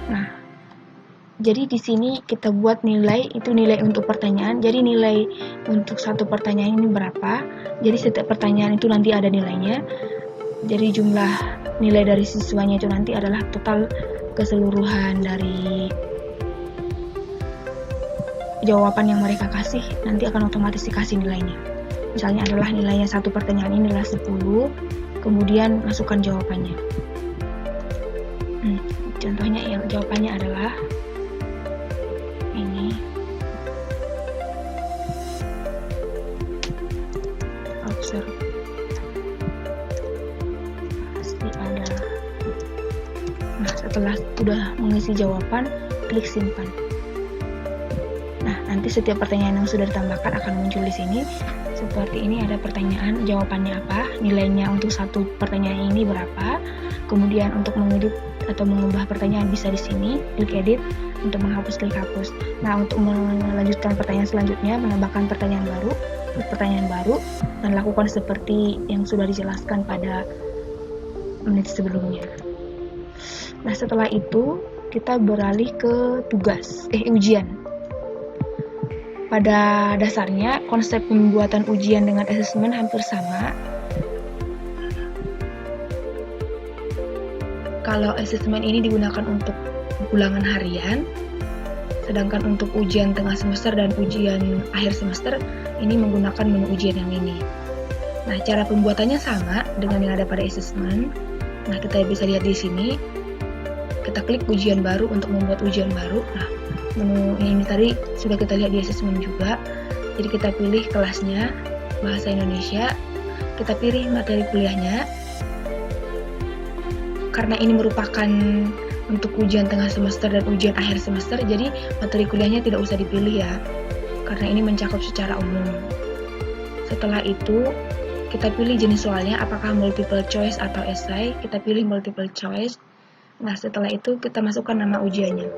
Nah, jadi di sini kita buat nilai, itu nilai untuk pertanyaan. Jadi nilai untuk satu pertanyaan ini berapa? Jadi setiap pertanyaan itu nanti ada nilainya. Jadi jumlah nilai dari siswanya itu nanti adalah total keseluruhan dari jawaban yang mereka kasih, nanti akan otomatis dikasih nilainya. Misalnya adalah nilainya satu pertanyaan ini adalah 10, kemudian masukkan jawabannya. Contohnya ya, jawabannya adalah ini. Observasi ada. Nah, setelah sudah mengisi jawaban, klik simpan. Nah, nanti setiap pertanyaan yang sudah ditambahkan akan muncul di sini. Seperti ini ada pertanyaan, jawabannya apa, nilainya untuk satu pertanyaan ini berapa. Kemudian untuk mengedit atau mengubah pertanyaan bisa di sini, klik edit. Untuk menghapus, klik hapus. Nah, untuk melanjutkan pertanyaan selanjutnya, menambahkan pertanyaan baru, klik pertanyaan baru, dan lakukan seperti yang sudah dijelaskan pada menit sebelumnya. Nah, setelah itu kita beralih ke ujian. Pada dasarnya, konsep pembuatan ujian dengan asesmen hampir sama. Kalau asesmen ini digunakan untuk ulangan harian, sedangkan untuk ujian tengah semester dan ujian akhir semester ini menggunakan menu ujian yang ini. Nah, cara pembuatannya sama dengan yang ada pada asesmen. Nah, kita bisa lihat di sini. Kita klik ujian baru untuk membuat ujian baru. Nah, menu ini tadi sudah kita lihat di asesmen juga. Jadi kita pilih kelasnya bahasa Indonesia, kita pilih materi kuliahnya. Karena ini merupakan untuk ujian tengah semester dan ujian akhir semester, jadi materi kuliahnya tidak usah dipilih ya, karena ini mencakup secara umum. Setelah itu kita pilih jenis soalnya, apakah multiple choice atau esai. Kita pilih multiple choice. Nah, setelah itu kita masukkan nama ujiannya.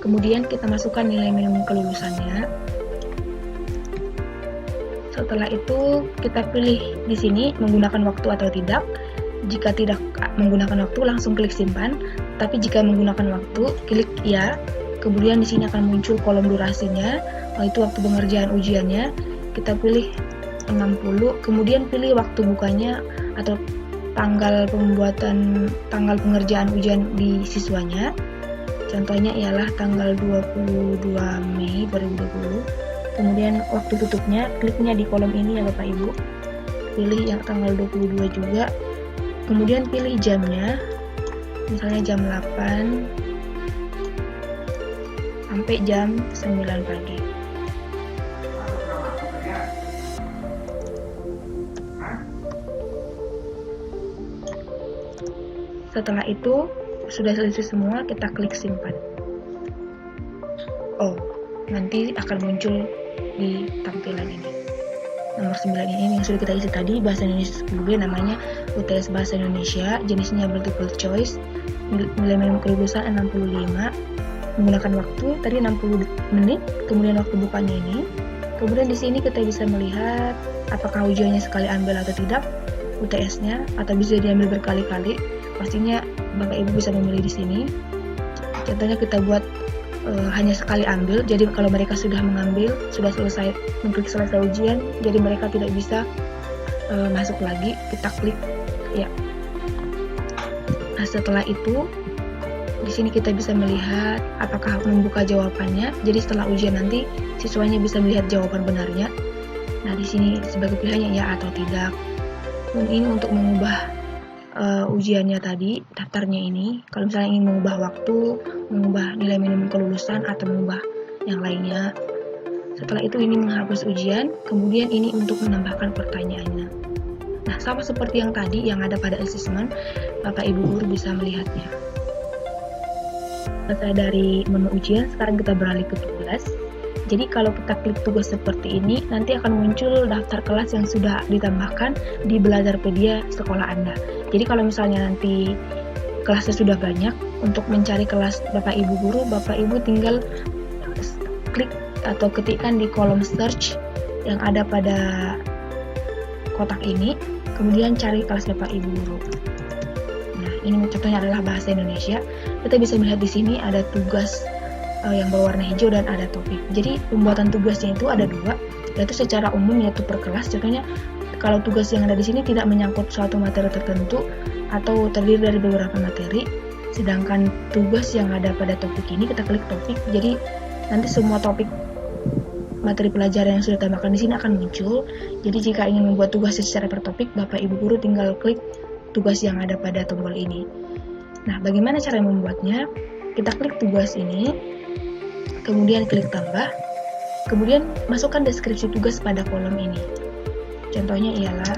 Kemudian kita masukkan nilai minimum kelulusannya. Setelah itu kita pilih di sini menggunakan waktu atau tidak. Jika tidak menggunakan waktu, langsung klik simpan. Tapi jika menggunakan waktu, klik ya. Kemudian di sini akan muncul kolom durasinya, yaitu waktu pengerjaan ujiannya. Kita pilih 60, kemudian pilih waktu bukanya atau tanggal pengerjaan ujian di siswanya. Contohnya ialah tanggal 22 Mei 2020. Kemudian waktu tutupnya, kliknya di kolom ini ya Bapak Ibu. Pilih yang tanggal 22 juga. Kemudian pilih jamnya, misalnya jam 8 sampai jam 9 pagi. Setelah itu, sudah selesai semua, kita klik simpan. Oh, nanti akan muncul di tampilan ini. Nomor 9 ini yang sudah kita isi tadi, bahasa Indonesia 10B, namanya UTS Bahasa Indonesia, jenisnya multiple choice, nilai minimum kelulusan 65, menggunakan waktu tadi 60 menit, kemudian waktu bukanya ini. Kemudian di sini kita bisa melihat apakah ujiannya sekali ambil atau tidak, UTS-nya, atau bisa diambil berkali-kali. Pastinya Bapak Ibu bisa memilih di sini. Contohnya kita buat hanya sekali ambil, jadi kalau mereka sudah mengambil, sudah selesai mengklik selesai ujian, jadi mereka tidak bisa masuk lagi. Kita klik ya. Nah, setelah itu di sini kita bisa melihat apakah membuka jawabannya. Jadi setelah ujian nanti siswanya bisa melihat jawaban benarnya. Nah, di sini sebagai pilihannya ya atau tidak. Dan ini untuk mengubah ujiannya tadi, daftarnya ini. Kalau misalnya ingin mengubah waktu, mengubah nilai minimum kelulusan, atau mengubah yang lainnya. Setelah itu ini menghapus ujian, kemudian ini untuk menambahkan pertanyaannya. Nah, sama seperti yang tadi yang ada pada assessment, Bapak Ibu guru bisa melihatnya. Selesai dari menu ujian, sekarang kita beralih ke tugas. Jadi kalau kita klik tugas seperti ini, nanti akan muncul daftar kelas yang sudah ditambahkan di Belajarpedia sekolah Anda. Jadi kalau misalnya nanti kelasnya sudah banyak, untuk mencari kelas Bapak Ibu guru, Bapak Ibu tinggal klik atau ketikkan di kolom search yang ada pada kotak ini, kemudian cari kelas Bapak Ibu guru. Nah, ini contohnya adalah bahasa Indonesia. Kita bisa melihat di sini ada tugas yang berwarna hijau dan ada topik. Jadi pembuatan tugasnya itu ada dua, yaitu secara umum yaitu per kelas. Contohnya kalau tugas yang ada di sini tidak menyangkut suatu materi tertentu atau terdiri dari beberapa materi, sedangkan tugas yang ada pada topik ini kita klik topik. Jadi nanti semua topik materi pelajaran yang sudah ditambahkan di sini akan muncul. Jadi jika ingin membuat tugas secara per topik, Bapak Ibu guru tinggal klik tugas yang ada pada tombol ini. Nah, bagaimana cara membuatnya? Kita klik tugas ini, kemudian klik tambah, kemudian masukkan deskripsi tugas pada kolom ini. Contohnya ialah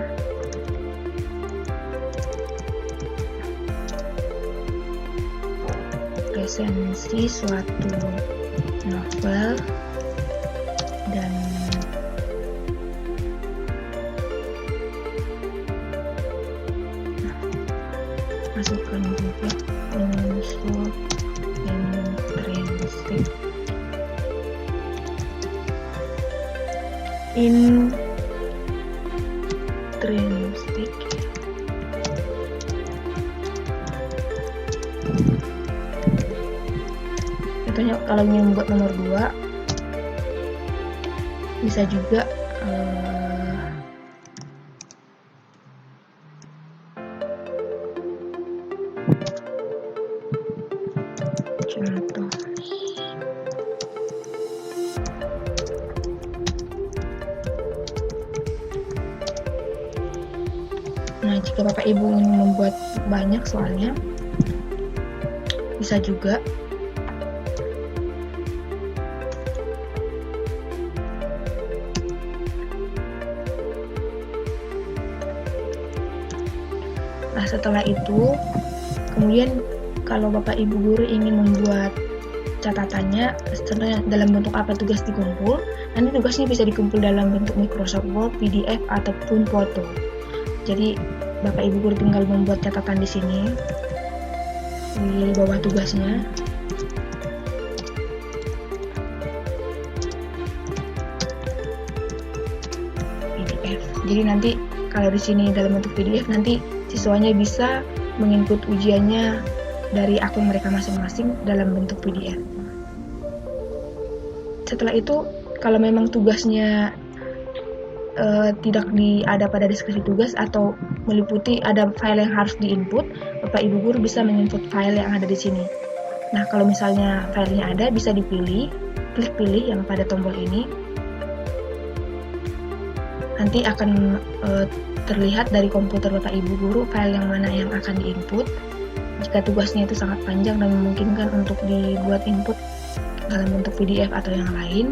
resensi suatu novel dan masukkan juga unsur intrinsik contohnya kalau ingin membuat nomor 2 bisa juga contoh Nah, jika Bapak Ibu ingin membuat banyak soalnya, bisa juga. Nah, setelah itu, kemudian kalau Bapak Ibu guru ingin membuat catatannya, contohnya dalam bentuk apa tugas dikumpul, nanti tugasnya bisa dikumpul dalam bentuk Microsoft Word, PDF, ataupun foto. Jadi Bapak Ibu guru tinggal membuat catatan di sini di bawah tugasnya. PDF. Jadi nanti kalau di sini dalam bentuk PDF, nanti siswanya bisa menginput ujiannya dari akun mereka masing-masing dalam bentuk PDF. Setelah itu, kalau memang tugasnya tidak ada pada deskripsi tugas atau meliputi ada file yang harus diinput, Bapak Ibu guru bisa menginput file yang ada di sini. Nah, kalau misalnya filenya ada, bisa dipilih, klik pilih yang pada tombol ini. Nanti akan terlihat dari komputer Bapak Ibu guru file yang mana yang akan diinput. Jika tugasnya itu sangat panjang dan memungkinkan untuk dibuat input dalam bentuk PDF atau yang lain.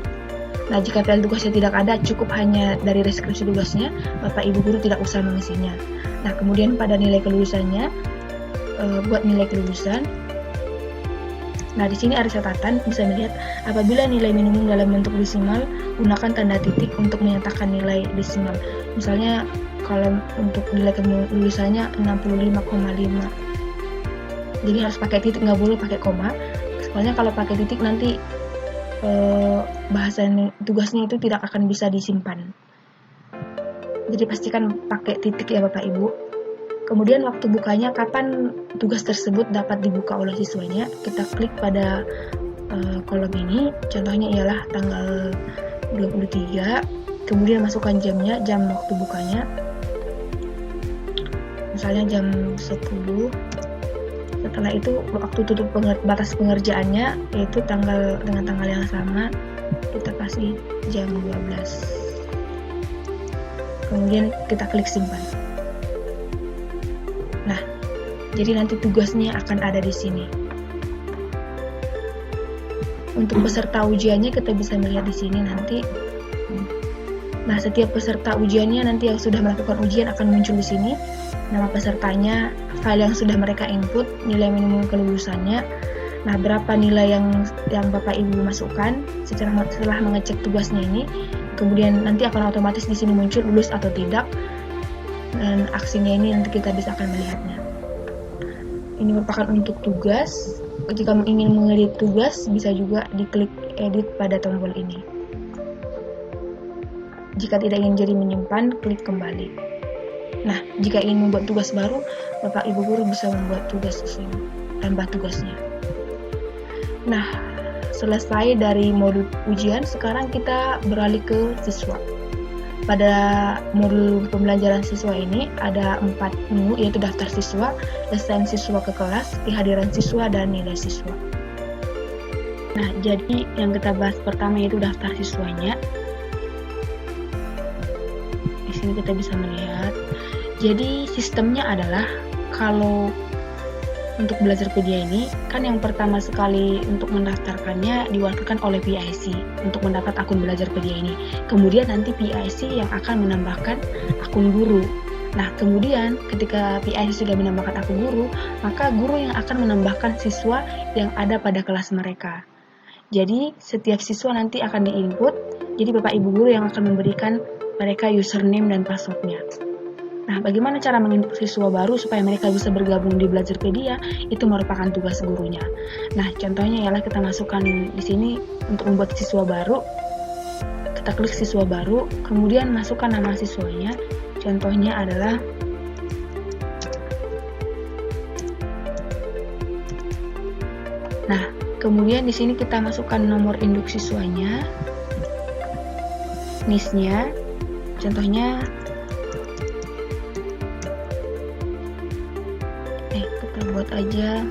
Nah, jika file tugasnya tidak ada, cukup hanya dari deskripsi tugasnya, Bapak Ibu guru tidak usah mengisinya. Nah, kemudian pada nilai kelulusannya, buat nilai kelulusan. Nah, di sini ada catatan, bisa melihat apabila nilai minimum dalam bentuk desimal, gunakan tanda titik untuk menyatakan nilai desimal. Misalnya, kalau untuk nilai kelulusannya 65,5. Jadi harus pakai titik, nggak boleh pakai koma. Soalnya kalau pakai titik nanti bahasan tugasnya itu tidak akan bisa disimpan. Jadi pastikan pakai titik ya Bapak Ibu. Kemudian waktu bukanya, kapan tugas tersebut dapat dibuka oleh siswanya, kita klik pada kolom ini. Contohnya ialah tanggal 23, kemudian masukkan jamnya, jam waktu bukanya. Misalnya jam 10. Setelah itu waktu tutup batas pengerjaannya, yaitu dengan tanggal yang sama, kita kasih jam 12. Kemudian kita klik simpan. Nah, jadi nanti tugasnya akan ada di sini. Untuk peserta ujiannya kita bisa melihat di sini nanti. Nah, setiap peserta ujiannya nanti yang sudah melakukan ujian akan muncul di sini. Nama pesertanya, file yang sudah mereka input, nilai minimum kelulusannya. Nah, berapa nilai yang Bapak Ibu masukkan setelah mengecek tugasnya ini. Kemudian nanti akan otomatis di sini muncul lulus atau tidak. Dan aksinya ini nanti kita bisa akan melihatnya. Ini merupakan untuk tugas. Jika ingin mengedit tugas, bisa juga diklik edit pada tombol ini. Jika tidak ingin jadi menyimpan, klik kembali. Nah, jika ingin membuat tugas baru, Bapak Ibu guru bisa membuat tugas di sini, tambah tugasnya. Nah, selesai dari modul ujian, sekarang kita beralih ke siswa. Pada modul pembelajaran siswa ini ada 4 menu, yaitu daftar siswa, desain siswa ke kelas, kehadiran siswa, dan nilai siswa. Nah, jadi yang kita bahas pertama yaitu daftar siswanya. Di sini kita bisa melihat. Jadi sistemnya adalah, kalau untuk Belajarpedia ini, kan yang pertama sekali untuk mendaftarkannya diwakilkan oleh PIC untuk mendapat akun Belajarpedia ini. Kemudian nanti PIC yang akan menambahkan akun guru. Nah, kemudian ketika PIC sudah menambahkan akun guru, maka guru yang akan menambahkan siswa yang ada pada kelas mereka. Jadi, setiap siswa nanti akan diinput, jadi Bapak Ibu guru yang akan memberikan mereka username dan passwordnya. Nah, bagaimana cara menginput siswa baru supaya mereka bisa bergabung di Belajarpedia? Itu merupakan tugas gurunya. Nah, contohnya ialah kita masukkan di sini untuk membuat siswa baru. Kita klik siswa baru, kemudian masukkan nama siswanya. Contohnya adalah Nah, kemudian di sini kita masukkan nomor induk siswanya, NIS-nya. Contohnya kita buat aja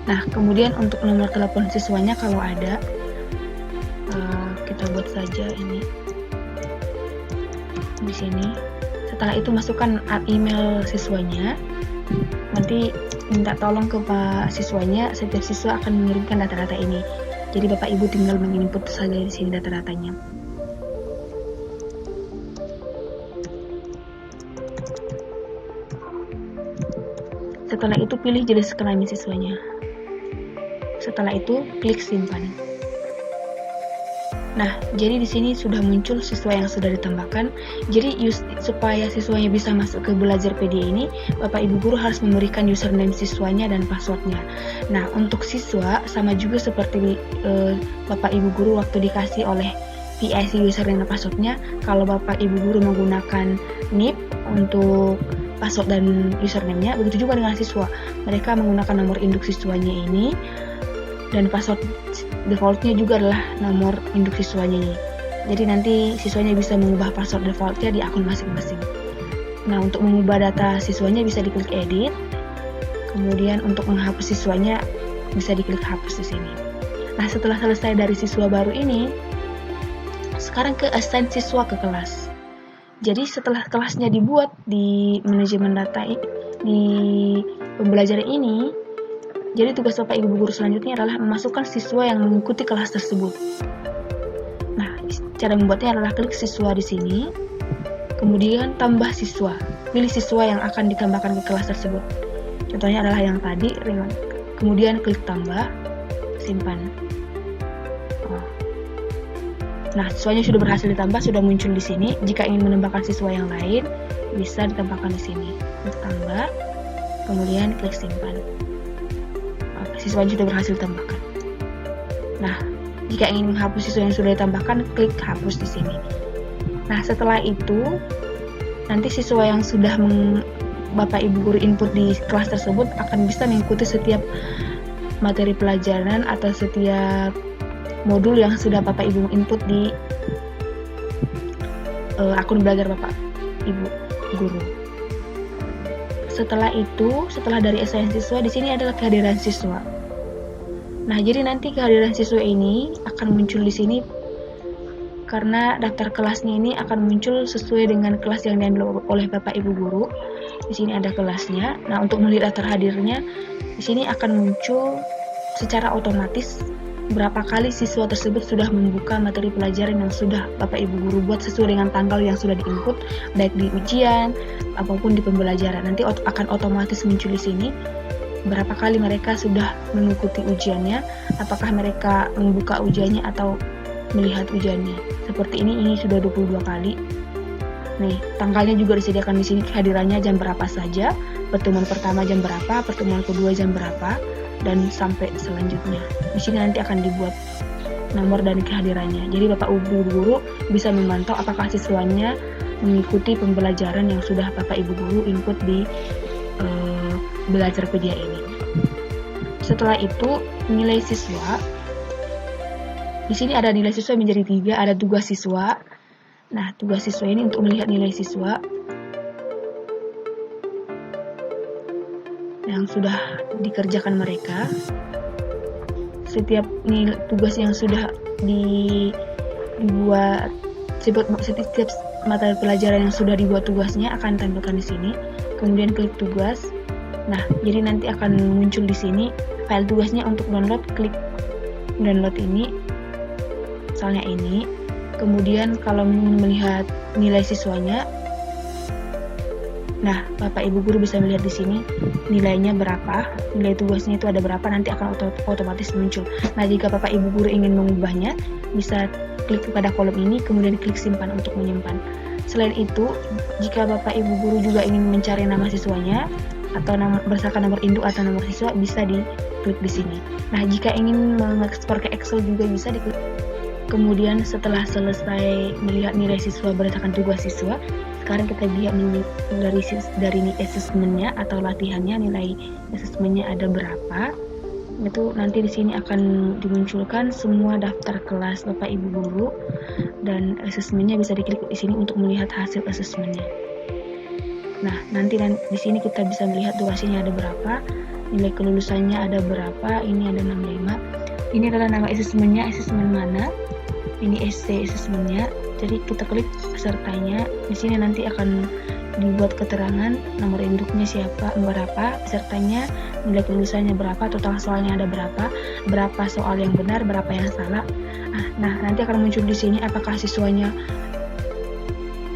Nah, kemudian untuk nomor telepon siswanya kalau ada, kita buat saja ini di sini. Setelah itu masukkan email siswanya. Nanti minta tolong ke Pak siswanya, setiap siswa akan mengirimkan data-data ini. Jadi Bapak Ibu tinggal menginput saja di sini data-datanya. Setelah itu pilih jenis kelamin siswanya. Setelah itu klik simpan. Nah, jadi di sini sudah muncul siswa yang sudah ditambahkan. Jadi supaya siswanya bisa masuk ke Belajarpedia ini, Bapak Ibu guru harus memberikan username siswanya dan passwordnya. Nah, untuk siswa sama juga seperti Bapak Ibu guru waktu dikasih oleh PIC username dan passwordnya. Kalau Bapak Ibu guru menggunakan NIP untuk password dan username-nya, begitu juga dengan siswa. Mereka menggunakan nomor induk siswanya ini, dan password defaultnya juga adalah nomor induk siswanya ini. Jadi nanti siswanya bisa mengubah password defaultnya di akun masing-masing. Nah, untuk mengubah data siswanya bisa diklik edit. Kemudian untuk menghapus siswanya bisa diklik hapus di sini. Nah, setelah selesai dari siswa baru ini, sekarang ke assign siswa ke kelas. Jadi setelah kelasnya dibuat di manajemen data di pembelajaran ini, jadi tugas Bapak Ibu guru selanjutnya adalah memasukkan siswa yang mengikuti kelas tersebut. Nah, cara membuatnya adalah klik siswa di sini, kemudian tambah siswa. Pilih siswa yang akan ditambahkan ke kelas tersebut. Contohnya adalah yang tadi, kemudian klik tambah, simpan. Nah, siswanya sudah berhasil ditambah, sudah muncul di sini. Jika ingin menambahkan siswa yang lain, bisa ditambahkan di sini. Klik tambah, kemudian klik simpan. Siswanya sudah berhasil ditambahkan. Nah, jika ingin menghapus siswa yang sudah ditambahkan, klik hapus di sini. Nah, setelah itu, nanti siswa yang sudah Bapak Ibu guru input di kelas tersebut akan bisa mengikuti setiap materi pelajaran atau setiap modul yang sudah Bapak Ibu input di akun belajar Bapak Ibu guru. Setelah itu, setelah dari assign siswa, di sini adalah kehadiran siswa. Nah, jadi nanti kehadiran siswa ini akan muncul di sini karena daftar kelasnya ini akan muncul sesuai dengan kelas yang diambil oleh Bapak Ibu guru. Di sini ada kelasnya. Nah, untuk melihat daftar hadirnya, di sini akan muncul secara otomatis berapa kali siswa tersebut sudah membuka materi pelajaran yang sudah Bapak Ibu guru buat sesuai dengan tanggal yang sudah diinput, baik di ujian apapun di pembelajaran. Nanti akan otomatis muncul di sini berapa kali mereka sudah mengikuti ujiannya, apakah mereka membuka ujiannya atau melihat ujiannya. Seperti ini sudah 22 kali. Nih, tanggalnya juga disediakan di sini, kehadirannya jam berapa saja, pertemuan pertama jam berapa, pertemuan kedua jam berapa, dan sampai selanjutnya. Di sini nanti akan dibuat nomor dan kehadirannya. Jadi Bapak Ibu guru bisa memantau apakah siswanya mengikuti pembelajaran yang sudah Bapak Ibu guru input di Belajarpedia ini. Setelah itu, nilai siswa. Di sini ada nilai siswa menjadi 3, ada tugas siswa. Nah, tugas siswa ini untuk melihat nilai siswa yang sudah dikerjakan mereka. Setiap nilai tugas yang sudah dibuat, setiap materi pelajaran yang sudah dibuat tugasnya akan ditampilkan di sini. Kemudian klik tugas. Nah, jadi nanti akan muncul di sini file tugasnya. Untuk download, klik download ini, misalnya ini. Kemudian kalau melihat nilai siswanya, nah, Bapak Ibu guru bisa melihat di sini nilainya berapa, nilai tugasnya itu ada berapa, nanti akan otomatis muncul. Nah, jika Bapak Ibu guru ingin mengubahnya, bisa klik pada kolom ini, kemudian klik simpan untuk menyimpan. Selain itu, jika Bapak Ibu guru juga ingin mencari nama siswanya atau berdasarkan nomor induk atau nomor siswa, bisa diklik di sini. Nah, jika ingin mengekspor ke Excel juga bisa diklik. Kemudian setelah selesai melihat nilai siswa berdasarkan tugas siswa, sekarang kita lihat dari assessment-nya atau latihannya, nilai assessment-nya ada berapa. Itu nanti di sini akan dimunculkan semua daftar kelas Bapak Ibu guru, dan assessment-nya bisa diklik di sini untuk melihat hasil assessment-nya. Nah, nanti di sini kita bisa melihat durasinya ada berapa, nilai kelulusannya ada berapa, ini ada 65. Ini adalah nama assessment-nya, assessment mana. Ini SC assessment-nya. Jadi kita klik pesertanya. Di sini nanti akan dibuat keterangan nomor induknya siapa, berapa, pesertanya, nilai kelulusannya berapa, total soalnya ada berapa soal yang benar, berapa yang salah. Nah, nanti akan muncul di sini apakah siswanya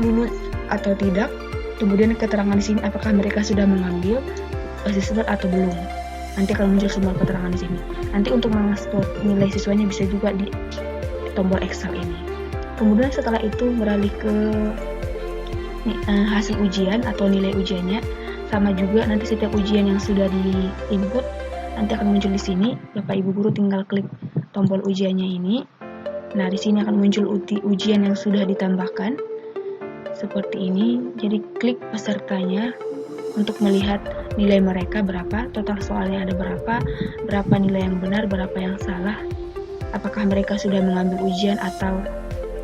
lulus atau tidak. Kemudian keterangan di sini apakah mereka sudah mengambil assessment atau belum. Nanti akan muncul semua keterangan di sini. Nanti untuk mengekspor nilai siswanya bisa juga di tombol Excel ini. Kemudian setelah itu beralih ke hasil ujian atau nilai ujiannya. Sama juga nanti setiap ujian yang sudah di input nanti akan muncul di sini. Bapak Ibu guru tinggal klik tombol ujiannya ini. Nah, di sini akan muncul ujian yang sudah ditambahkan seperti ini. Jadi klik pesertanya untuk melihat nilai mereka berapa, total soalnya ada berapa nilai yang benar, berapa yang salah, apakah mereka sudah mengambil ujian atau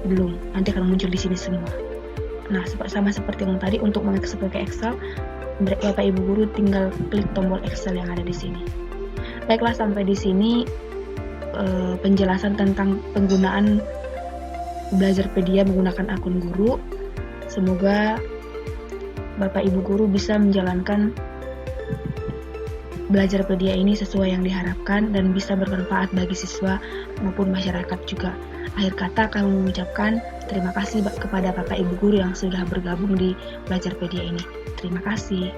belum. Nanti akan muncul di sini semua. Nah, sama seperti yang tadi, untuk mengakses pakai Excel, Bapak Ibu guru tinggal klik tombol Excel yang ada di sini. Baiklah, sampai di sini penjelasan tentang penggunaan Belajarpedia menggunakan akun guru. Semoga Bapak Ibu guru bisa menjalankan Belajarpedia ini sesuai yang diharapkan dan bisa bermanfaat bagi siswa maupun masyarakat juga. Akhir kata kami mengucapkan terima kasih kepada Bapak Ibu guru yang sudah bergabung di Belajarpedia ini. Terima kasih.